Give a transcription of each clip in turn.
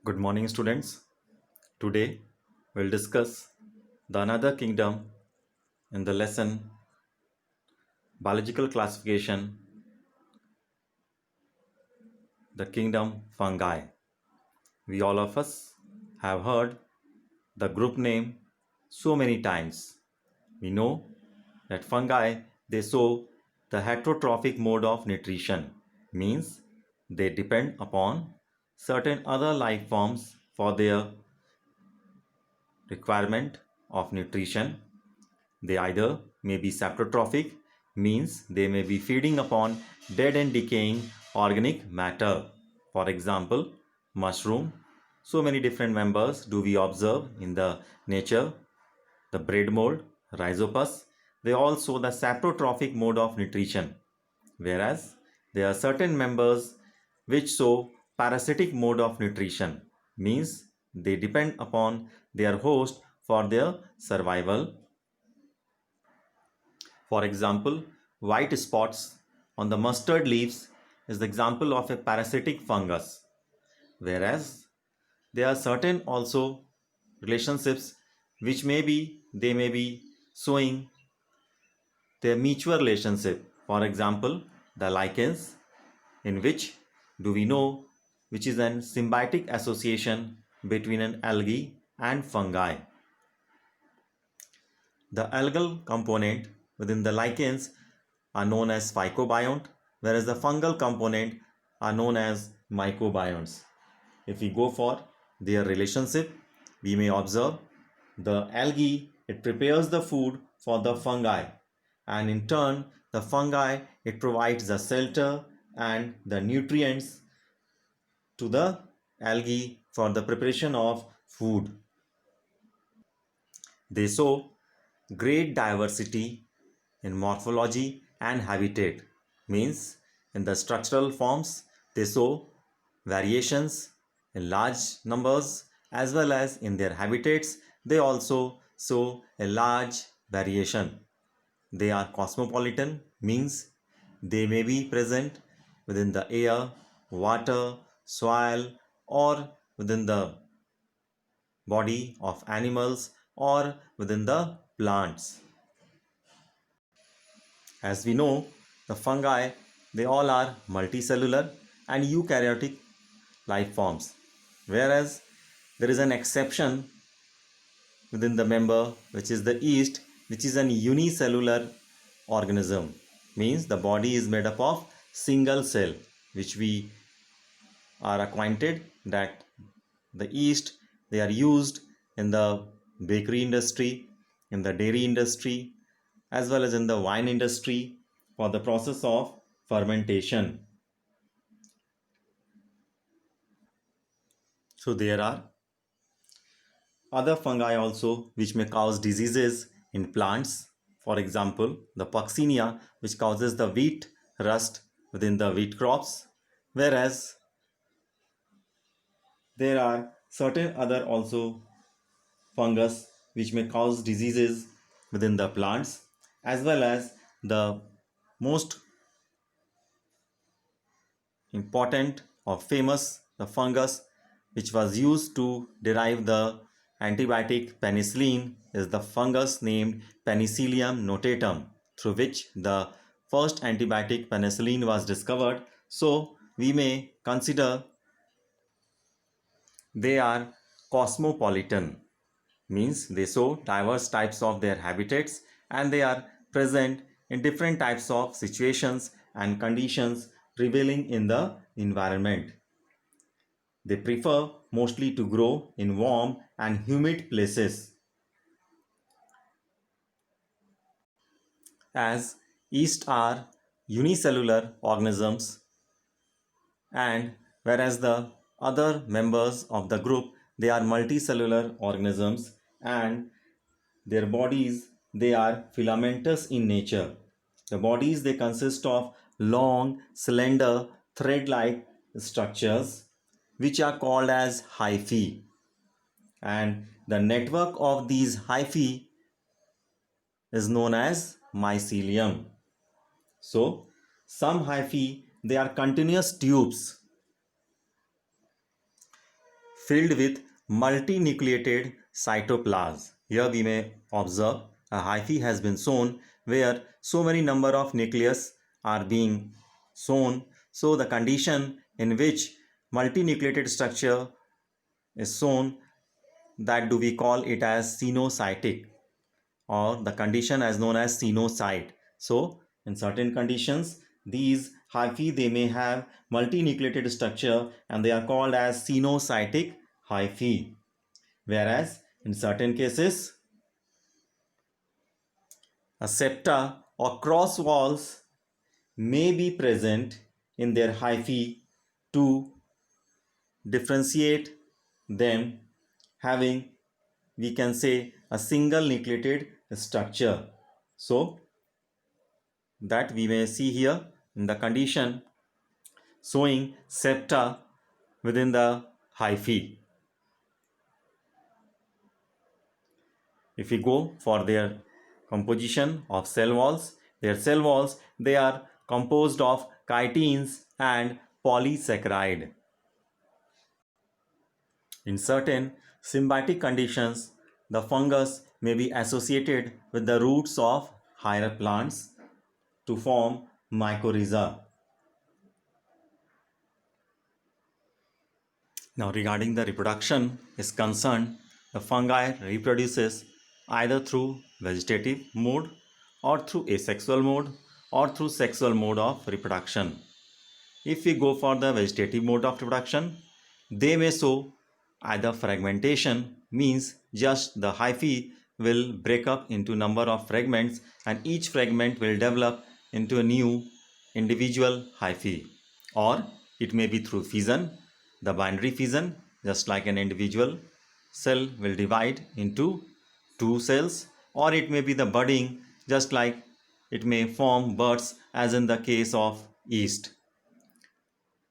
Good morning, students. Today we'll discuss the another kingdom in the lesson biological classification, the kingdom fungi. We all of us have heard the group name so many times. We know that fungi they show the heterotrophic mode of nutrition, means they depend upon certain other life forms for their requirement of nutrition. They either may be saprotrophic, means they may be feeding upon dead and decaying organic matter. For example, mushroom. So many different members do we observe in the nature. The bread mold, rhizopus, they all show the saprotrophic mode of nutrition. Whereas there are certain members which show parasitic mode of nutrition, means they depend upon their host for their survival. For example, white spots on the mustard leaves is the example of a parasitic fungus, whereas there are certain also relationships which may be showing their mutual relationship. For example, the lichens, in which do we know which is an symbiotic association between an algae and fungi. The algal component within the lichens are known as phycobiont, whereas the fungal component are known as mycobionts. If we go for their relationship, we may observe the algae, it prepares the food for the fungi, and in turn, the fungi, it provides the shelter and the nutrients to the algae for the preparation of food. They show great diversity in morphology and habitat, means in the structural forms they show variations in large numbers, as well as in their habitats they also show a large variation. They are cosmopolitan, means they may be present within the air, water, soil, or within the body of animals or within the plants. As we know, the fungi, they all are multicellular and eukaryotic life forms, whereas there is an exception within the member which is the yeast, which is an unicellular organism, means the body is made up of single cell, which we are acquainted that the yeast they are used in the bakery industry, in the dairy industry, as well as in the wine industry for the process of fermentation. So there are other fungi also which may cause diseases in plants. For example, the Puccinia, which causes the wheat rust within the wheat crops, whereas there are certain other also fungus which may cause diseases within the plants, as well as the most important or famous the fungus which was used to derive the antibiotic penicillin is the fungus named Penicillium notatum, through which the first antibiotic penicillin was discovered. So we may consider they are cosmopolitan, means they show diverse types of their habitats and they are present in different types of situations and conditions prevailing in the environment. They prefer mostly to grow in warm and humid places, as yeast are unicellular organisms, and whereas the other members of the group they are multicellular organisms, and their bodies they are filamentous in nature. The bodies they consist of long, slender, thread-like structures which are called as hyphae, and the network of these hyphae is known as mycelium. So some hyphae they are continuous tubes filled with multinucleated cytoplasm. Here we may observe a hyphae has been shown where so many number of nucleus are being shown. So the condition in which multinucleated structure is shown, that do we call it as cenocytic, or the condition as known as cenocyte. So in certain conditions these hyphae they may have multinucleated structure and they are called as cenocytic hyphae, whereas in certain cases a septa or cross walls may be present in their hyphae to differentiate them having, we can say, a single nucleated structure. So that we may see here in the condition showing septa within the hyphae. If we go for their composition of cell walls, their cell walls they are composed of chitins and polysaccharide. In certain symbiotic conditions, the fungus may be associated with the roots of higher plants to form mycorrhiza. Now regarding the reproduction is concerned, the fungi reproduces either through vegetative mode or through asexual mode or through sexual mode of reproduction. If we go for the vegetative mode of reproduction, they may show either fragmentation, means just the hyphae will break up into number of fragments and each fragment will develop into a new individual hyphae, or it may be through fission, the binary fission, just like an individual cell will divide into two cells, or it may be the budding, just like it may form buds as in the case of yeast.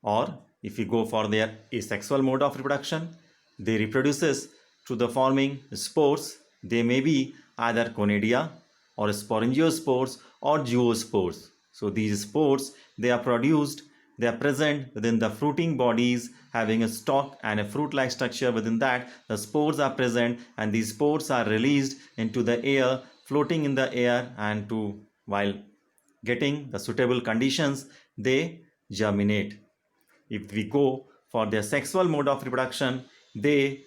Or if we go for their asexual mode of reproduction, they reproduces through the forming spores. They may be either conidia or sporangiospores or zoospores. So these spores they are produced, they are present within the fruiting bodies having a stalk and a fruit-like structure. Within that the spores are present and these spores are released into the air, floating in the air, and to while getting the suitable conditions they germinate. If we go for their sexual mode of reproduction, they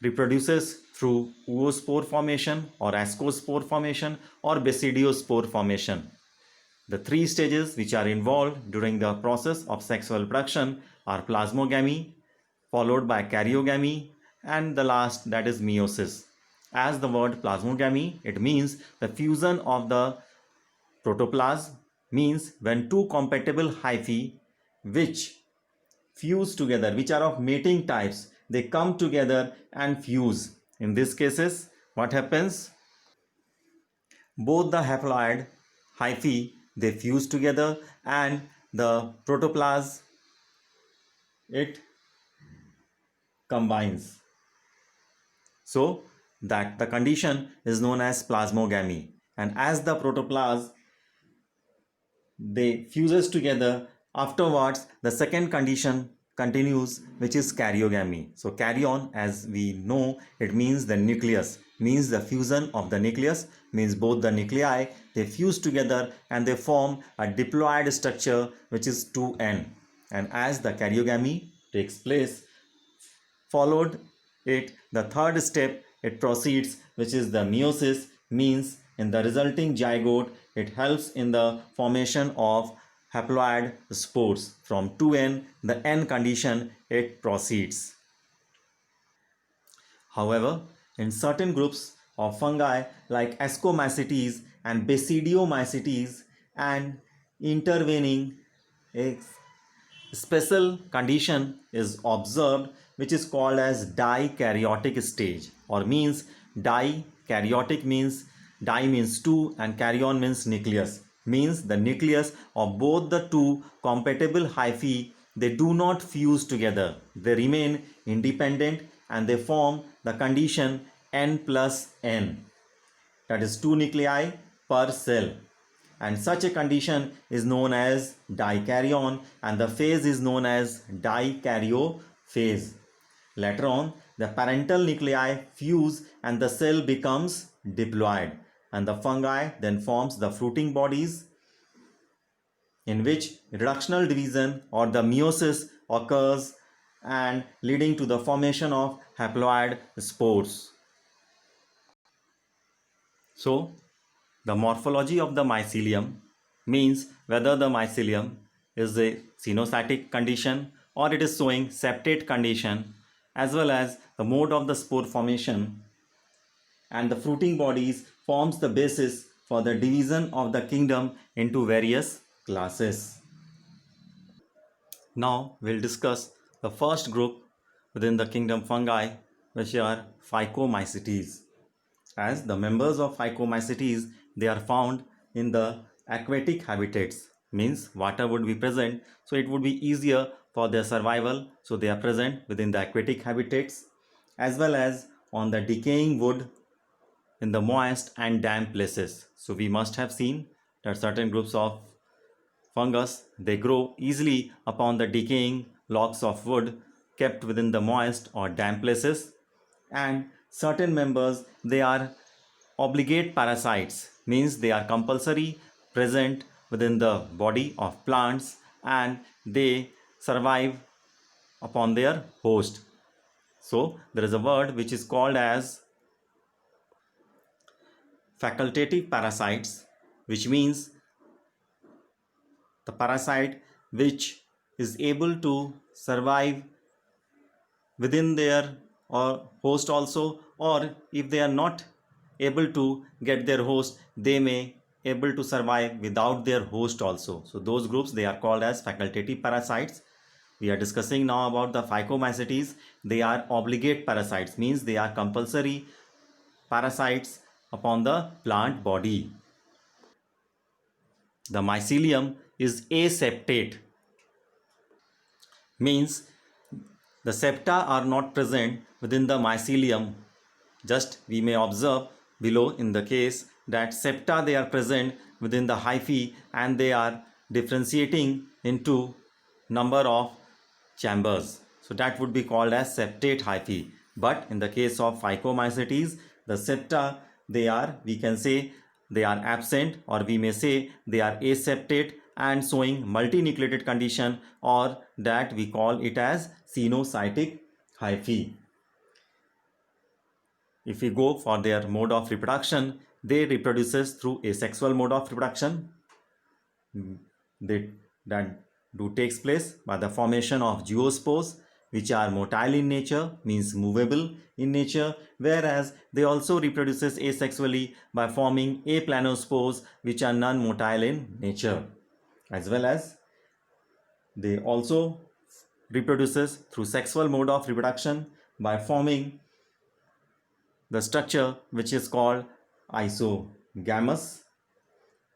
reproduces through oospore formation or ascospore formation or basidiospore formation. The three stages which are involved during the process of sexual reproduction are plasmogamy, followed by karyogamy, and the last, that is meiosis. As the word plasmogamy, it means the fusion of the protoplasm, means when two compatible hyphae which fuse together, which are of mating types, they come together and fuse. In these cases what happens, both the haploid hyphae they fuse together and the protoplasm it combines, so that the condition is known as plasmogamy. And as the protoplasm they fuses together, afterwards the second condition continues, which is karyogamy. So karyon, as we know, it means the nucleus, means the fusion of the nucleus, means both the nuclei they fuse together and they form a diploid structure which is 2n. And as the karyogamy takes place, followed it the third step it proceeds, which is the meiosis, means in the resulting zygote it helps in the formation of haploid spores. From 2n, the n condition it proceeds. However, in certain groups of fungi like Ascomycetes and Basidiomycetes, and intervening a special condition is observed which is called as dikaryotic stage, or means dikaryotic means di means two and karyon means nucleus, means the nucleus of both the two compatible hyphae they do not fuse together, they remain independent and they form the condition n plus n, that is 2 nuclei per cell, and such a condition is known as dikaryon and the phase is known as dikaryophase. Later on, the parental nuclei fuse and the cell becomes diploid, and the fungi then forms the fruiting bodies in which reductional division or the meiosis occurs and leading to the formation of haploid spores. So, the morphology of the mycelium means whether the mycelium is a cenocytic condition or it is showing septate condition, as well as the mode of the spore formation, and the fruiting bodies forms the basis for the division of the kingdom into various classes. Now we'll discuss the first group within the kingdom fungi, which are Phycomycetes. As the members of Phycomycetes, they are found in the aquatic habitats, means water would be present, so it would be easier for their survival. So they are present within the aquatic habitats, as well as on the decaying wood in the moist and damp places. So we must have seen that certain groups of fungus, they grow easily upon the decaying logs of wood kept within the moist or damp places, and certain members, they are obligate parasites, means they are compulsory present within the body of plants and they survive upon their host. So there is a word which is called as facultative parasites, which means the parasite which is able to survive within their or host also, or if they are not able to get their host, they may able to survive without their host also. So those groups, they are called as facultative parasites. We are discussing now about the Phycomycetes. They are obligate parasites, means they are compulsory parasites upon the plant body. The mycelium is aseptate, means the septa are not present within the mycelium. Just we may observe below in the case that septa, they are present within the hyphae and they are differentiating into number of chambers. So that would be called as septate hyphae. But in the case of Phycomycetes, the septa, they are, we can say, they are absent, or we may say they are aseptate and showing multinucleated condition, or that we call it as cenocytic hyphae. If we go for their mode of reproduction, they reproduces through asexual mode of reproduction. That do takes place by the formation of zoospores, which are motile in nature, means movable in nature, whereas they also reproduces asexually by forming aplanospores, which are non-motile in nature, as well as they also reproduces through sexual mode of reproduction by forming the structure which is called isogamous,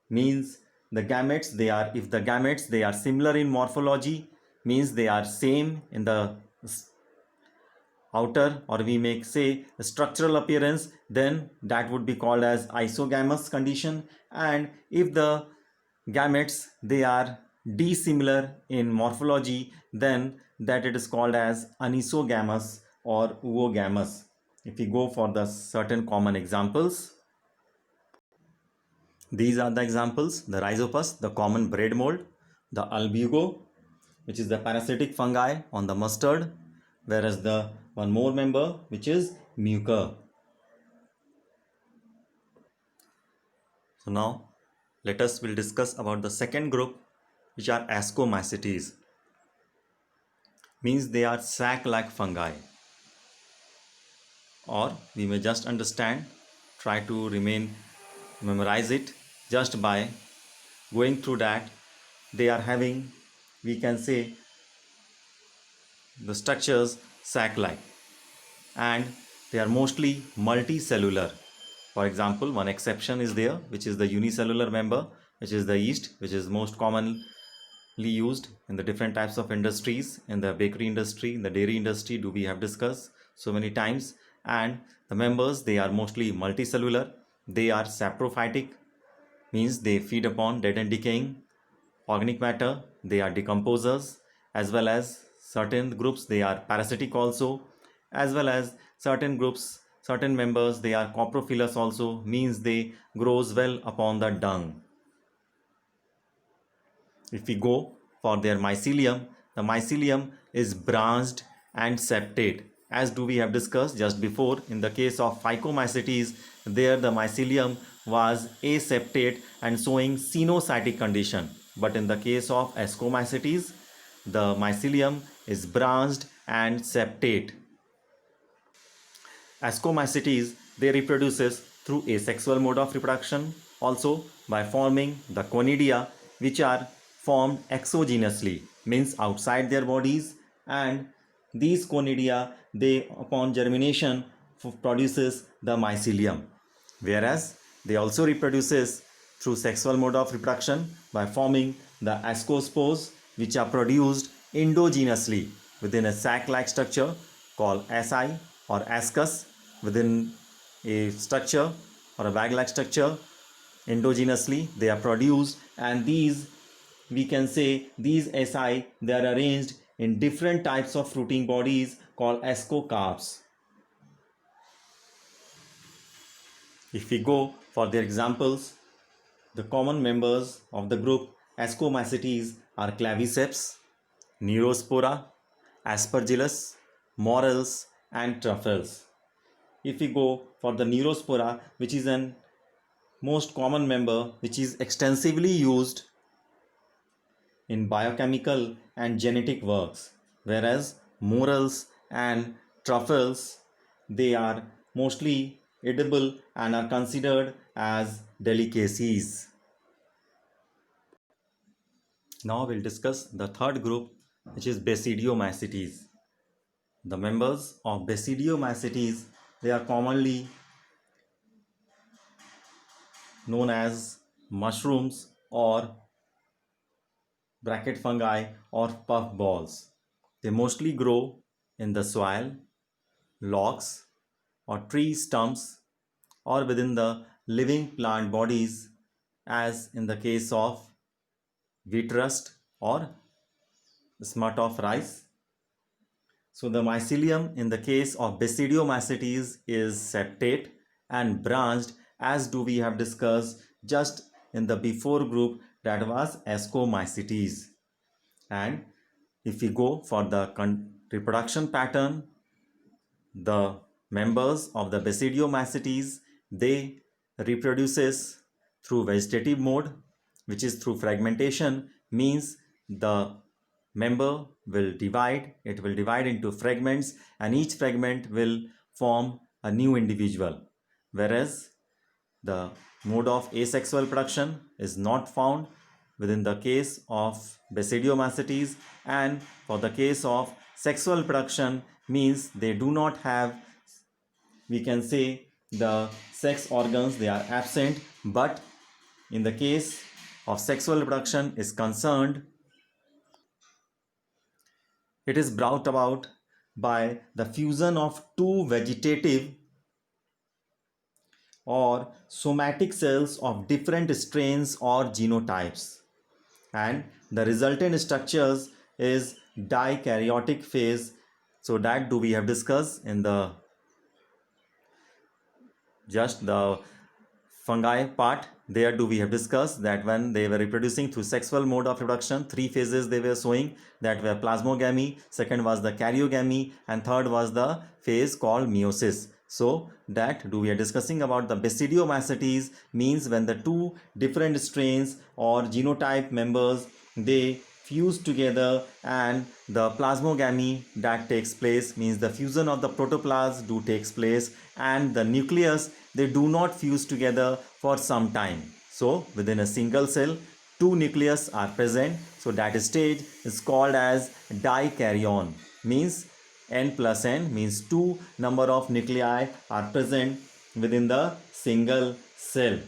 means the gametes, they are, if the gametes, they are similar in morphology, means they are same in the outer, or we may say structural appearance, then that would be called as isogamous condition. And if the gametes, they are dissimilar in morphology, then that it is called as anisogamous or oogamous. If we go for the certain common examples, these are the examples: the Rhizopus, the common bread mold; the Albugo, which is the parasitic fungi on the mustard; whereas the one more member, which is Mucor. So now let us will discuss about the second group, which are Ascomycetes, means they are sac-like fungi, or we may just understand, try to memorize it just by going through that. They are having, we can say, the structures sac-like, and they are mostly multicellular. For example, one exception is there, which is the unicellular member, which is the yeast, which is most commonly used in the different types of industries, in the bakery industry, in the dairy industry, do we have discussed so many times. And the members, they are mostly multicellular. They are saprophytic, means they feed upon dead and decaying organic matter. They are decomposers, as well as certain groups, they are parasitic also, as well as certain groups, certain members, they are coprophilous also, means they grows well upon the dung. If we go for their mycelium, the mycelium is branched and septate. As do we have discussed just before, in the case of Phycomycetes, there the mycelium was aseptate and showing cenocytic condition. But in the case of Ascomycetes, the mycelium is branched and septate. Ascomycetes, they reproduces through asexual mode of reproduction, also by forming the conidia, which are formed exogenously, means outside their bodies, and these conidia, they upon germination produces the mycelium, whereas they also reproduces through sexual mode of reproduction by forming the ascospores, which are produced endogenously within a sac-like structure called asci or ascus, within a structure or a bag-like structure. Endogenously they are produced, and these, we can say, these asci, they are arranged in different types of fruiting bodies called ascocarps. If we go for their examples, the common members of the group Ascomycetes are Claviceps, Neurospora, Aspergillus, Morels, and Truffles. If we go for the Neurospora, which is an most common member which is extensively used in biochemical and genetic works, whereas Morels and Truffles, they are mostly edible and are considered as delicacies. Now we'll discuss the third group, which is Basidiomycetes. The members of Basidiomycetes, they are commonly known as mushrooms or bracket fungi or puff balls. They mostly grow in the soil, logs, or tree stumps, or within the living plant bodies, as in the case of wheat rust or smut of rice. So the mycelium in the case of Basidiomycetes is septate and branched, as do we have discussed just in the before group, that was Ascomycetes. And if we go for the reproduction pattern, the members of the Basidiomycetes, they reproduces through vegetative mode, which is through fragmentation, means the member will divide, it will divide into fragments, and each fragment will form a new individual, whereas the mode of asexual production is not found within the case of Basidiomycetes, and for the case of sexual production, means they do not have, we can say, the sex organs, they are absent. But in the case of sexual reproduction is concerned, it is brought about by the fusion of two vegetative or somatic cells of different strains or genotypes, and the resultant structures is dikaryotic phase. So that do we have discussed in the just the fungi part. There do we have discussed that when they were reproducing through sexual mode of reproduction, three phases they were showing, that were plasmogamy, second was the karyogamy, and third was the phase called meiosis. So that do we are discussing about the Basidiomycetes, means when the two different strains or genotype members, they fuse together, and the plasmogamy that takes place, means the fusion of the protoplasm do takes place, and the nucleus, they do not fuse together for some time. So within a single cell, two nucleus are present. So that stage is called as dikaryon, means n plus n, means two number of nuclei are present within the single cell,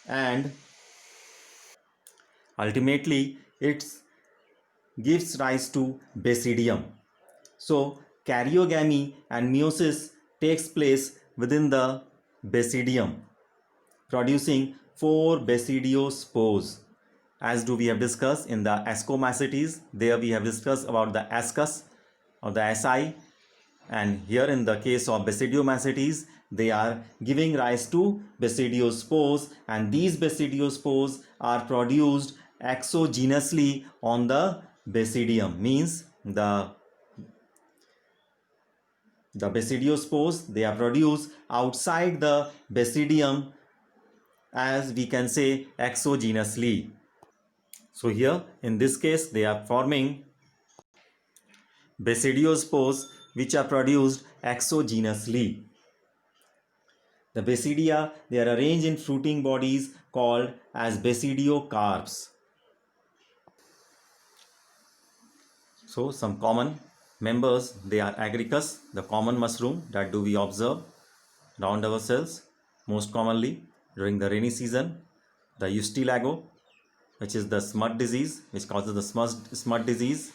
and ultimately it gives rise to basidium. So karyogamy and meiosis takes place within the basidium, producing 4 basidiospores, as do we have discussed in the Ascomycetes. There we have discussed about the ascus or the asci, And here in the case of Basidiomycetes, they are giving rise to basidiospores, and these basidiospores are produced exogenously on the basidium, means the basidiospores, they are produced outside the basidium, as we can say exogenously. So here in this case they are forming basidiospores which are produced exogenously. The basidia, they are arranged in fruiting bodies called as basidiocarps. So some common members, they are Agaricus, the common mushroom that do we observe around ourselves most commonly during the rainy season. The Ustilago, which is the smut disease, which causes the smut disease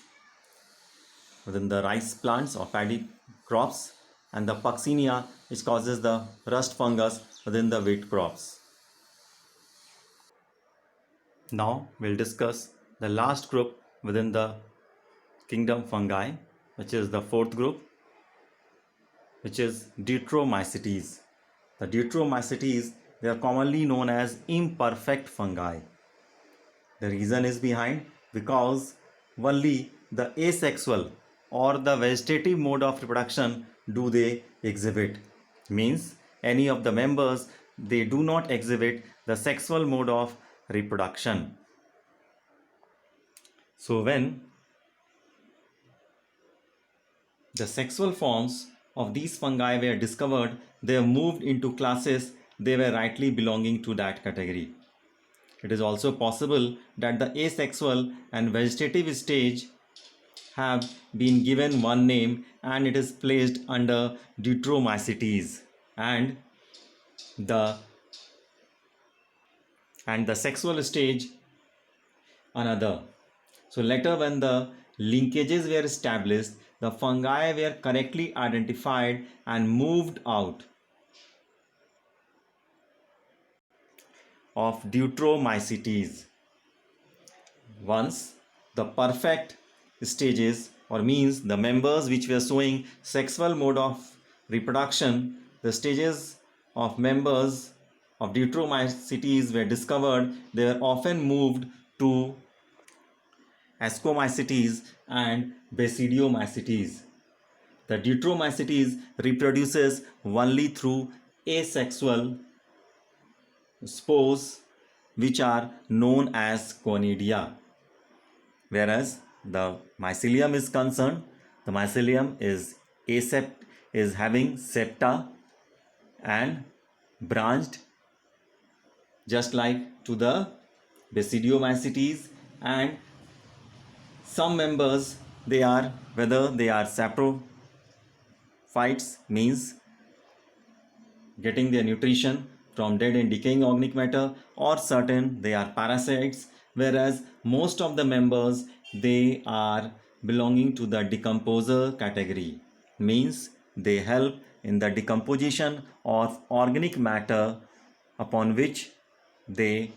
within the rice plants or paddy crops, and the Puccinia, which causes the rust fungus within the wheat crops. Now we'll discuss the last group within the kingdom fungi, which is the fourth group, which is Deuteromycetes. The Deuteromycetes, they are commonly known as imperfect fungi. The reason is behind because only the asexual or the vegetative mode of reproduction do they exhibit. Means any of the members, they do not exhibit the sexual mode of reproduction. So when the sexual forms of these fungi were discovered, they were moved into classes they were rightly belonging to that category. It is also possible that the asexual and vegetative stage have been given one name and it is placed under Deuteromycetes, and the sexual stage another. So later, when the linkages were established, the fungi were correctly identified and moved out of Deuteromycetes. Once the perfect stages, or means the members which were showing sexual mode of reproduction, the stages of members of Deuteromycetes were discovered, they were often moved to Ascomycetes and Basidiomycetes. The Deuteromycetes reproduces only through asexual spores which are known as conidia. Whereas the mycelium is concerned, the mycelium is having septa and branched just like to the Basidiomycetes, and some members, they are, whether they are saprophytes, means getting their nutrition from dead and decaying organic matter, or certain they are parasites, whereas most of the members, they are belonging to the decomposer category, means they help in the decomposition of organic matter upon which they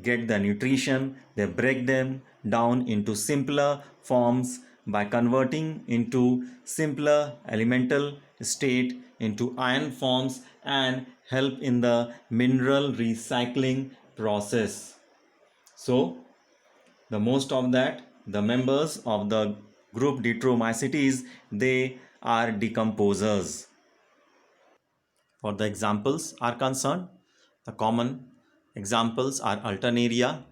get the nutrition. They break them down into simpler forms by converting into simpler elemental state into ion forms and help in the mineral recycling process. So the most of that, the members of the group Deuteromycetes, they are decomposers. For the examples are concerned, the common examples are Alternaria,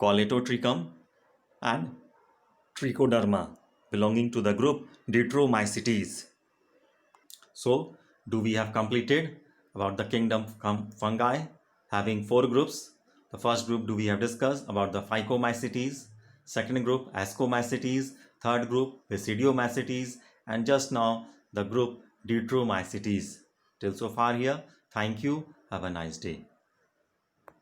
Coletotrichum, and Trichoderma, belonging to the group Deuteromycetes. So, do we have completed about the kingdom fungi having 4 groups? The first group do we have discussed about the Phycomycetes, second group Ascomycetes, third group Basidiomycetes, and just now the group Deuteromycetes. Till so far here, thank you. Have a nice day.